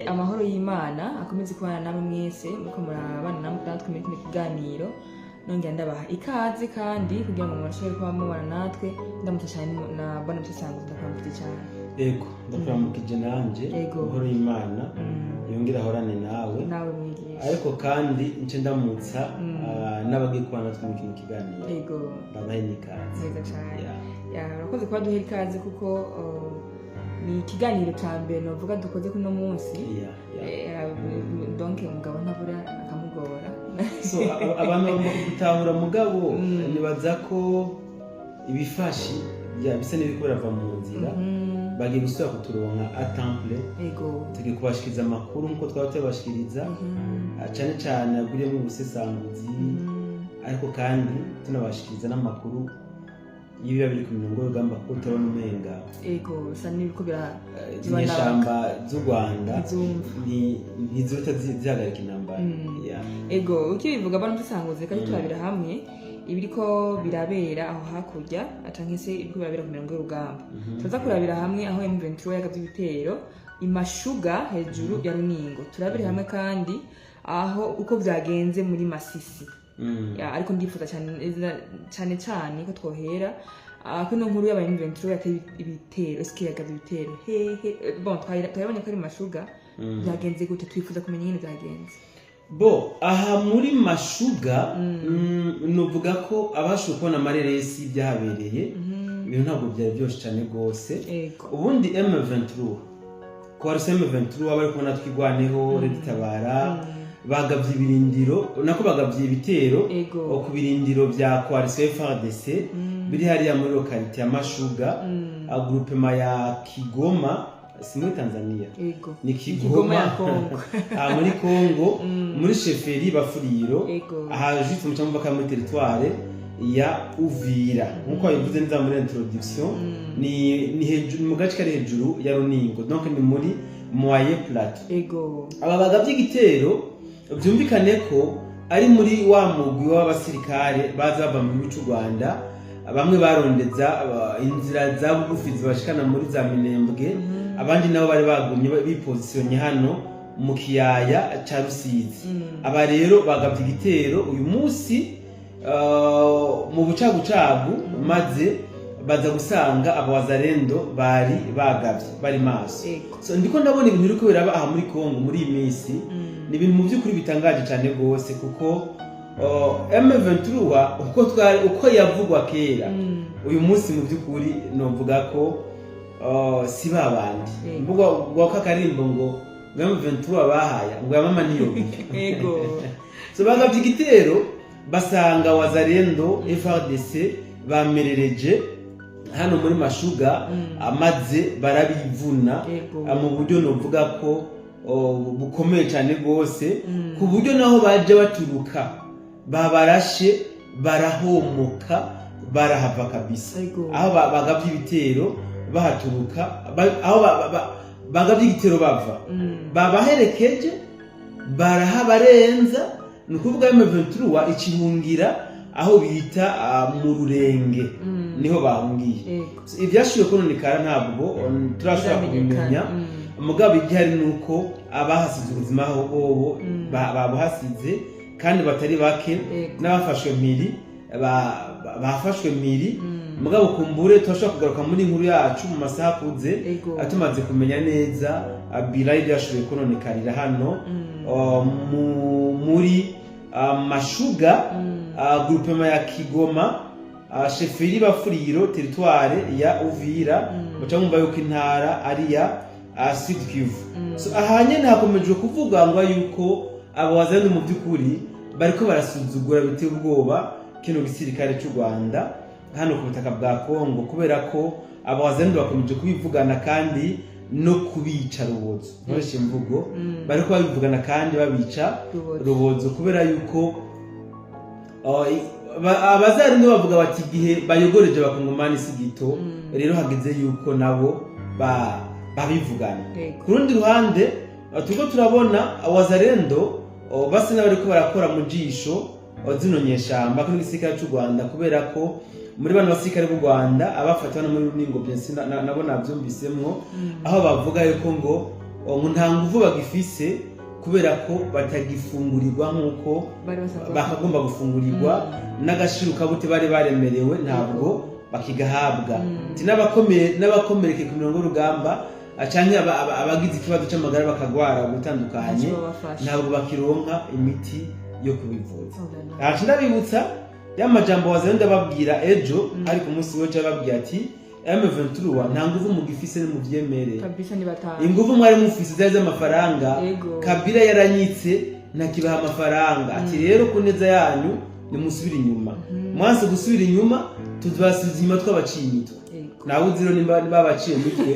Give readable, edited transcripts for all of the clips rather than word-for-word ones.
amahoro y'Imana akomeze kubana namwe mwese muko murabana natwe muri kino kiganiro nongera ndabaha ikaze kandi kugira ngo murashobore kuba mubana natwe ndamutse cyane na Bwana Mutisanguza ndakwambutse cyane. Ego ndakwambukije nanje amahoro y'Imana yongera ahorane nawe mwigisha. Ariko kandi nce ndamutsa n'abagiye kubana natwe muri kino kiganiro. Ego ndabahe n'ikaze. Neza cyane. Urakoze kuba duhe ikaze kuko ni ikiganiro cya mbere novuga dukoze kuno munsi. Donc umugabo ntabura akamugora. So abantu bagomba gutahura mugabo nibaza ko ibifashi bisa n'ibiko birava mu nzira bagiye gusubira kuturonka atemple. Ego tugiye kubashikiriza amakuru nkuko twaba tubashikiriza cyane cyane aguriyemo ubusesanguzi ariko kandi tunabashikiriza n'amakuru yibiba biri ku mirongo y'urugamba ko turabona umenga. Ego bisa n'ibiko inyeshamba z'u Rwanda ntizihita zihagarika intambara. Ego ukibivuga Bwana Mutisanguza kandi turabira hamwe ibiriko birabera aho hakurya acanke se ibiriko birabera ku mirongo y'urugamba. Tuza kurabira hamwe aho M23 yagavye ibitero imashuga hejuru ya Runingo. Turabira hamwe kandi aho uko vyagenze muri Masisi. Ariko ndifuza cyane ko twohera kuno nkuru y'aba M23 yateye ibitero eske yagavye ibitero bon twabonye ko ari mashuga byagenze gute twifuza kumenya nyine byagenze. Bo aha muri mashuga nuvuga ko abasho kubona amareresi byahabereye ibintu ntabwo byari byose cyane gose. Ubundi M23 ko ari M23 abari kubona twigwaneho Reditabara bagavye ibirindiro nako bagavye ibitero ku birindiro bya Coalition FARDC biri hariya muri localité ya Mashuga groupement ya Kigoma muri Tanzania. Ni Kigoma ya Kongo muri Kongo muri chefferie Bafuriro aha juste mu cyangwa baka muri territoire ya Uvira nkuko yavuze neza muri introduction ni hejuru mu gace kari hejuru ya Runingo donc ni muri Moyen Plateau. Aba bagavye igitero byumvikane ko ari muri wa mugwi w'abasirikare baza bava mu gihugu cy'u Rwanda bamwe barondeza inzira za bugufi zibashikana muri za Minembwe abandi nabo bari bagumye bipositionye hano mu kiyaya ca Rusizi. Aba rero bagavye igitero uyu munsi mu bucagucagu maze baza gusanga abawazarendo bari bagavye bari maso. So ndiko ndabona ibintu biriko biraba aha muri Kongo muri iyi minsi ni ibintu mu by'ukuri bitangaje cyane gose kuko M23 uko yavugwa kera uyu munsi mu by'ukuri novuga ko si babandi mvuga gwako akarimbo ngo M23 bahaya ngo yamama niyo. So bagavye igitero basanga wazarendo FARDC bamerereje hano muri mashuga amaze barabivuna mu buryo novuga ko bukomeye cyane gose ku buryo naho baje baturuka babarashe barahomoka barahava kabisa. Aho bagavye ibitero bahaturuka aho bagavye igitero bava babaherekeje barahabarenza nukuvuga M23 ikihungira aho bita mu Rurenge niho bahungiye. Ivyashiwe kononekara ntabwo turashobora kubimenya mugabo igihari nuko abahasize ubuzima aho bobo babuhasize kandi batari bake n'abafashwe miri bafashwe miri mugabo kumbure turashobora kugaruka muri inkuru yacu mu masaha kuze atumaze kumenya neza Bilayi byashoboye kononekarira hano muri Mashuga groupement ya Kigoma chefferie Bafuriro territoire ya Uvira mucamumva yuko intara ari ya Sud Kivu. So ahanye nakomeje kuvuga ngo yuko abawazandi mu by'ukuri bariko barasuzugura biteye ubwoba kino gisirikare cy'u Rwanda hano ku butaka bwa Kongo kubera ko abawazandi bakomeje kubivugana kandi no kubica Rubozo. Nkoresha imvugo bariko babivugana kandi babica Rubozo kubera yuko abazarinde bavuga bati gihe bayogoreje bakongomani sigito rero hageze yuko nabo babivugana. Ku rundi ruhande tuko turabona wazarendo basi n'abariko barakora mu jisho zino nyeshamba kuri gisirikare cy'u Rwanda kubera ko muri bano basirikare b'u Rwanda abafatwa no muri Runingo byinsi nabo navyumvisemwo aho bavuga yuko ngo nta nguvu bagifise kubera ko batagifungurirwa nk'uko bakagomba gufungurirwa n'agaciro kabute bari baremerewe ntabwo bakigahabwa n'abakomereke ku mirongo y'urugamba canke abagize ikibazo c'amagara bakagwara gutandukanye ntabwo bakironka imiti yo kubivuza. Ndabibutsa y'amajambo wazenda babwira ejo ari ku munsi w'ejo babwira ati M23 nta nguvu mugifise mu vyemere kabisa ni batanga inguvu mwari mufise zari z'amafaranga Kabila yaranyitse nakibaha amafaranga ati rero kuneza yanyu nimusubira inyuma mwanse gusubira inyuma tuzbasize inyuma twabaciye imitwe nawe uziro nimba babaciye mitwe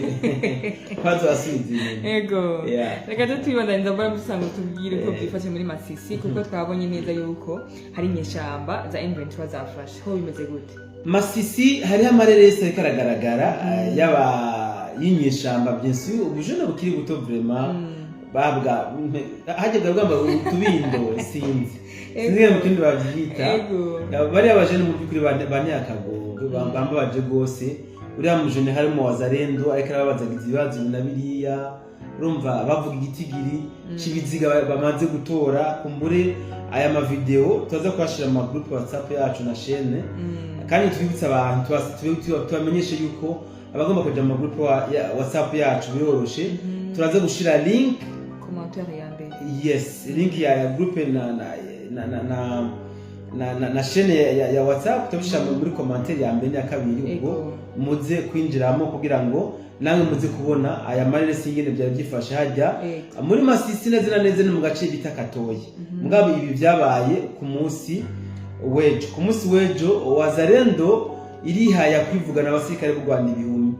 kwazo asize ego reka tutibandaniza mbara musango tubwire ko byifashe muri Masisi kuko twabonye neza yuko hari inyeshamba za M23 zafashe ho bimeze gute Masisi hari amareresi ariko aragaragara yaba yinyeshamba byinshi ubujene bukiri buto vraiment babwa hajyaga rwamba utubindo sinzi mu kindi bavyita bari abajene mu byukuri banyakagongo bamba baje gose uriya mujene harimo wazarendo ariko arababazagiza ibibazo na biriya urumva bavuga igitigiri kibiziga bamaze gutora kumbure aya mavideo tuza kwashira mu group WhatsApp yacu na chaîne kandi twibutsa abantu tubamenyeshe yuko abagomba kuja mu group WhatsApp yacu biroroshe turaza gushira link commentaire ya mbere yes link ya group na chaîne ya WhatsApp tubishira muri commentaire ya mbere ya kabiri ubwo muze kwinjiramo kugira ngo namwe muze kubona aya mareresi y'ingene byari byifashe hajya muri Masisi neza mu gace bita Katoyi mugabo ibi byabaye ku munsi wejo wazarendo irihaya kwivugana abasirikare b'u Rwanda ibihumbi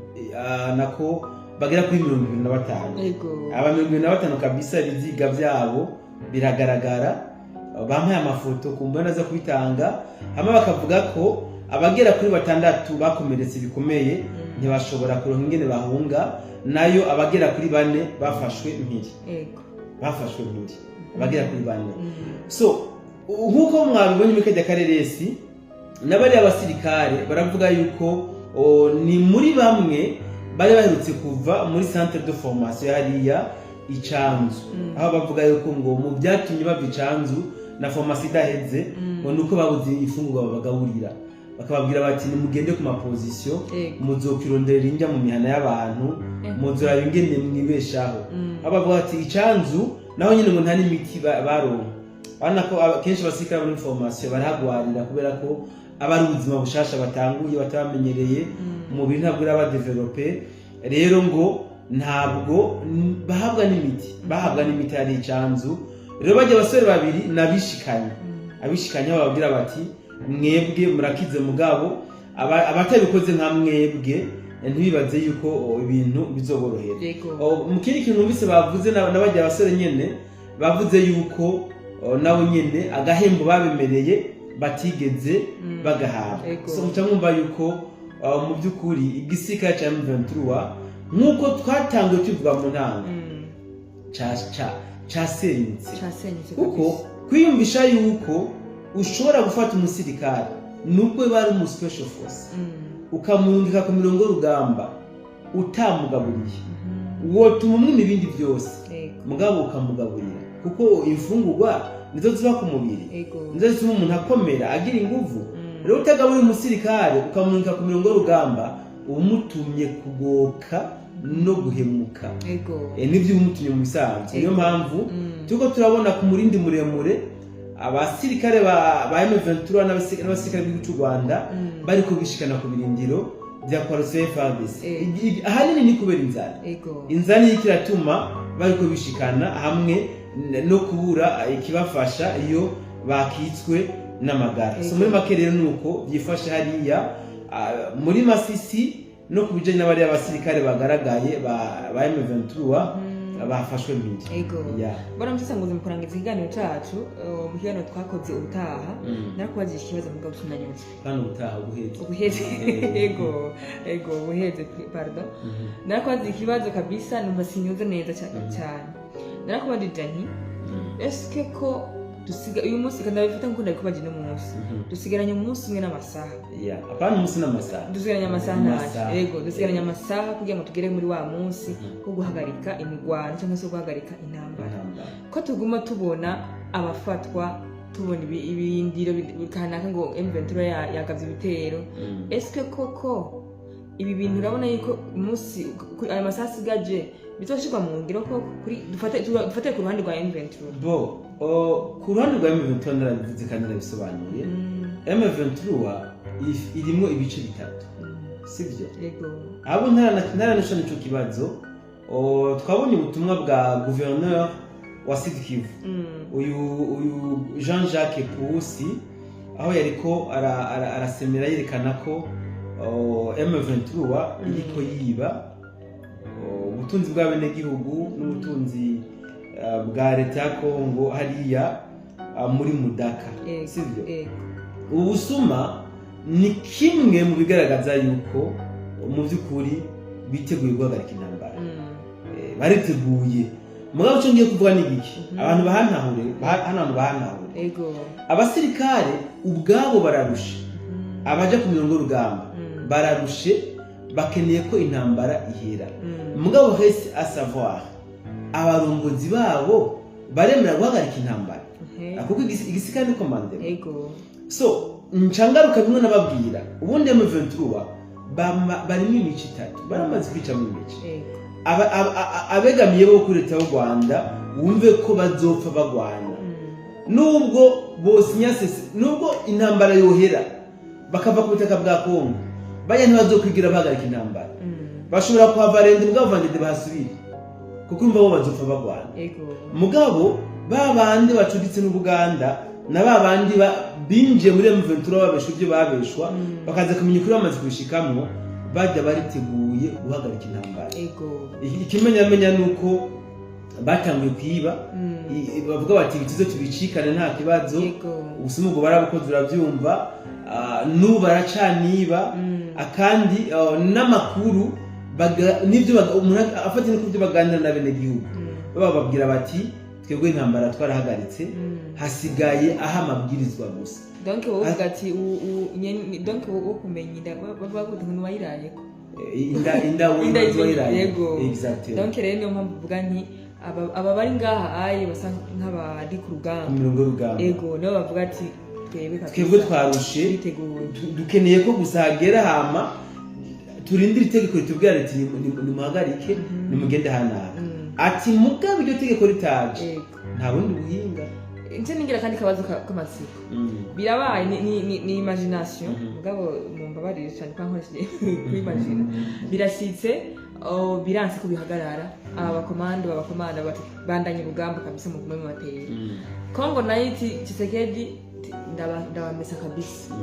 nako bagera kuri 25 aba 25 kabisa biziga byabo biragaragara bampaye amafoto kumbona za kubitanga hama bakavuga ko abagera kuri 6 bakomeretse bikomeye ntibashobora kuronka ingene bahunga nayo abagera kuri 4 bafashwe impiri abagera kuri 4 so nkuko mwabibonye muri kajya kareresi nabari abasirikare baravuga yuko ni muri bamwe bari baherutse kuva muri centre de formation hariya Icanzu aho bavuga yuko ngo mu byatumye bava Icanzu na formation idaheze ngo nuko babuze ifunguro babagaburira bakababwira bati ni mugende ku maposition muzokirondera injya mu mihana y'abantu muzora bingene mwibeshaho abavuga ati Icanzu naho nyine ngo nta n'imiti baronka bana ko kenshi basirikare muri formation baragwarira kubera ko abari ubuzima bushasha batanguye batabamenyereye umubiri ntabwo uraba developer rero ngo ntabwo bahabwa n'imiti ari Icanzu rero bajya abasore babiri abishikanye bababwira bati mwebwe murakize mugabo abatabikoze nka mwebwe ntibibaze yuko ibintu bizoborohera mu kindi kintu numvise bavuze n'abajya abasore nyene bavuze yuko nabo nyene agahembo babemereye batigeze bagahabwa so mutamwumva yuko mu byukuri igisika cya M23 nkuko twatangiye tuvuga mu ntango cyasenyutse kuko kwiyumvisha yuko ushobora gufata umusirikare nubwo bari mu special force ukamurungika ku mirongo y'urugamba utamugaburiye wotuma umwe ibindi byose mugabo ukamugaburira kuko imfungurwa nizo ziba ku mubiri nizo zituma umuntu akomera agira inguvu rero utagaburiye umusirikare ukamurungika ku mirongo y'urugamba umutumye kugoka no guhemuka nibyo umutumye mu bisanzwe niyo mpamvu tuko turabona ku murindi muremure abasirikare ba M23 n'abasirikare b'igihugu cy'u Rwanda bari kubishikana ku birindiro bya Coalition FARDC ahanini ni kubera inzara ikiratuma bari kubishikana hamwe no kubura ikibafasha iyo bakitswe n'amagara so muri make rero nuko byifashe hariya muri Masisi no kubijanye n'abari abasirikare bagaragaye ba M23 bafashwe mbiri bora mtisanguze mukurangiza ikiganiro cyacu mu kiganiro twakoze ubutaha narakubajije ikibazo mugabo tunanyuze kandi ubutaha ubuheze ubuheze pardon narakubajije ikibazo kabisa numva sinyuze neza cyane narakubajije nti eske ko uyu munsi kandi abifata nkuko ndabikubaje no munsi dusigaranye umunsi umwe n'amasaha apana umunsi n'amasaha dusigaranye amasaha ntaje yego dusigaranye amasaha kugira ngo tugere muri wa munsi wo guhagarika imigwano cyangwa se guhagarika intambara ko tuguma tubona abafatwa tubona ibirindiro kanaka ngo M23 yagavye ibitero eske koko ibi bintu urabona yuko umunsi aya masaha asigaje bizoshirwa mu ngiro ko dufate ku ruhande rwa M23 ku ruhande rwa M23 narabivuze kandi narabisobanuye M23 irimo ibice bitatu sivyo yego abo ntaranashana ico kibazo twabonye ubutumwa bwa gouverneur wa Sud Kivu uyu Jean-Jacques Pusi aho yariko arasemera yerekana ko M23 iriko yiba ubutunzi bw'abenegihugu n'ubutunzi bwa leta ya Kongo hariya muri Mudaka sivyo ubusuma ni kimwe mu bigaragaza yuko mu by'ukuri biteguye guhagarika intambara bariteguye mugabo cyo ngiye kuvuga n'igiki abantu bahanahure ego abasirikare ubwabo bararusha abaje ku mirongo y'urugamba bararushe bakeneye ko intambara ihera mugabo hese a savoir abarongozi babo baremera guhagarika intambara kuko igisirikare ni komandero ego so nchangaruka bimwe nababwira ubundi M23 barimo imico itatu baramaze kwica mu imico abegamiye bo kuri leta y'u Rwanda wumve ko bazopfa bagwana nubwo bose nyasese nubwo intambara yohera bakava ku butaka bwa Kongo baya ntibazokwigira bahagarika intambara bashobora kuhavarenda mugabo vandede bahasubire kuko umva bo bazopfa bagwana mugabo babandi bacuditse n'Ubuganda na babandi binje muri M23 babesha ibyo babeshwa bakaza kumenya kuri bamaze kubishikamwo bajya bariteguye guhagarika intambara ikimenyamenya nuko batanguye kwiba bavuga bati bitizo tubicikane nta kibazo ubusuma ubwo barabukoze urabyumva n'ubu baracaniba akandi n'amakuru n'ibyo afata n'ibyo baganira n'abenegihugu bababwira bati twebwe intambara twarahagaritse hasigaye aha amabwirizwa gusa donc wowe ugati donc wowe kumenya bavuga ngo umuntu wayirayeko inda wayiraye yego donc rero niyo mpamvu uvuga nti aba bari ngaha aye basa nk'abari ku rugamba yego niyo bavuga ati twebwe twarushe dukeneye ko gusagera hama turindira itegeko ritubwira riti nimuhagarike nimugende hanaka ati mugabe iryo tegeko ritaje nta bundi buhinga nje ningira kandi kabazo k'amatsiko birabaye ni imagination mugabo mumbabarire cyane kwa nkoresheje kwimagine birashitse biranse ko bihagarara abakomanda bandanye urugamba kabisa mu kumwe bateye Kongo naiti Tshisekedi ndabamesa kabisa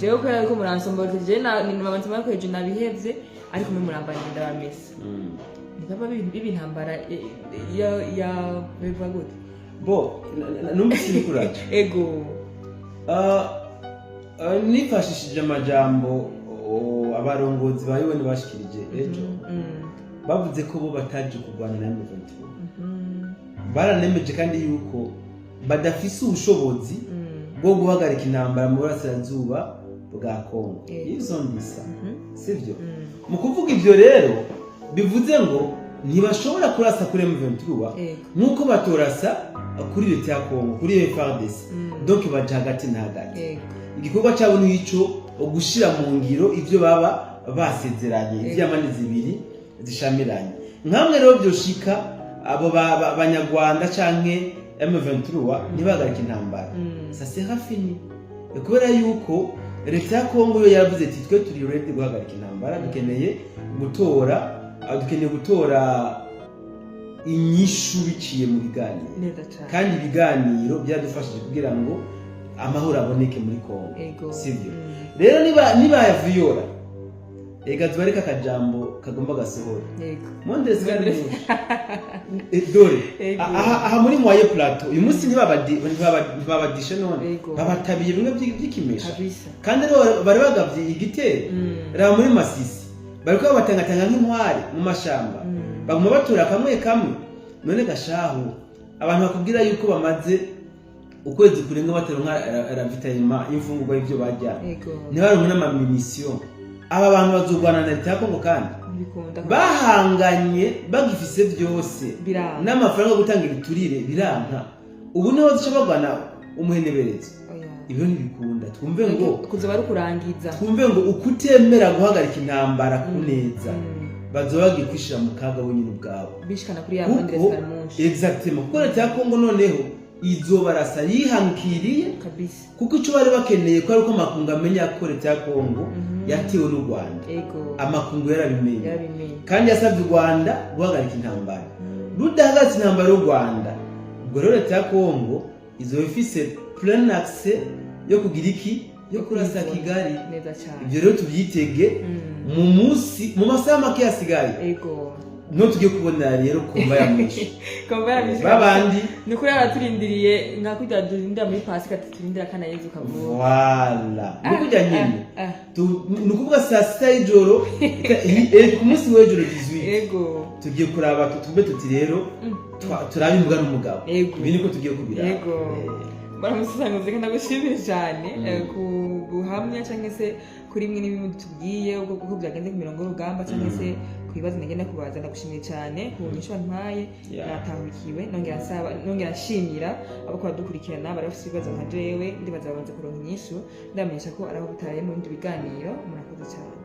jewe ko ariko muransomba je ni mabantu bakweje nabihevye ariko mwe murambanye ndabamesa ndaba bibi ntambara ya biva gute bo numvise kuraje ego nifashishije amajambo abarongozi bayiwe bashikirije ejo bavuze ko bo bataje kurwana na M23 baranemeje kandi yuko badafise ubushobozi bwo guhagarika intambara mu burasirazuba bwa Kongo izo ndisa sivyo mu kuvuga ivyo rero bivuze ngo ntibashobora kurasa kuri M23 nkuko batorasa kuri leta ya Kongo kuri FARDC donc baje hagati na hagati igikorwa cyabo ni ico gushira mu ngiro ivyo baba basezeranye ivyamani zibiri zishamiranye nkamwe rero byoshika abo banyarwanda canke M23 ntibagarika intambara ça sera fini kubera yuko leta ya Kongo yo yaravuze ati twe turi ready guhagarika intambara dukeneye gutora inyishu biciye mu biganiro kandi ibiganiro byadufashije kugira ngo amahoro aboneke muri Kongo sivyo rero niba yaviyora ega tubareka kajambo kagomba gasohora Mondesi kandi dore aha muri Mwaye Plateau uyu munsi ntibabadishe none babatabiye bimwe by'ikimesha kandi rero bari bagavye igitero raba muri Masisi bariko batangatanga nk'intwari mu mashamba baguma batura kamwe none gashaho abantu bakubwira yuko bamaze ukwezi kurenga bataronka ravitayima y'imfungurwa y'ivyo barya ntibaronke n'amaminisiyo aba bantu bazogwana na leta ya Kongo kandi bahanganye bagifise vyose n'amafaranga yo gutanga ibiturire biranka ubu niho zica bagwana umuheneberezi ibyo ntibikunda twumve ngo kuzoba ari kurangiza twumve ngo ukutemera guhagarika intambara kuneza bazoba gikwishira mu kaga wenyine ubwabo bishikana kuri ya bandere munshi exactement kuko leta ya Kongo noneho izobarasa yihankiriye kabisa kuko ico bari bakeneye ko ari uko amakungu amenya ko leta ya Kongo yatewe n'u Rwanda amakungu yarabimenye kandi yasabye u Rwanda guhagarika intambara rudahagaritse intambara y'u Rwanda ubwo rero leta ya Kongo izoba ifise plein accès yo kugira iki yo kurasa Kigali ibyo rero tubyitege mu masaha make yasigaye no tugiye kubona rero komba ya mwishi babandi ni kuri abaturindiriye nka kujya durinda muri Pasika turindira kana Yezu kavuga wala ni kujya nyine nukuvuga saa sita y'ijoro ku munsi w'ijoro 18 tugiye kuraba tumbe tuti rero turabe imbwa n'umugabo ibi niko tugiye kubira baramusanguze kandi nagushimire cyane ku buhamya cyangwa se kuri mwe n'ibintu tubwiye uko byagenze ku mirongo y'urugamba cyangwa se kwibaza nagenda kubaza ndagushimiye cyane ku nyisho ntwaye natahukiwe nongera nshimira abo kwa dukurikirana bari bafite ibibazo nka jewe ndibaza babanze kuronka inyishu ndamenyesha ko araho butaye mu bindi biganiro murakoze cyane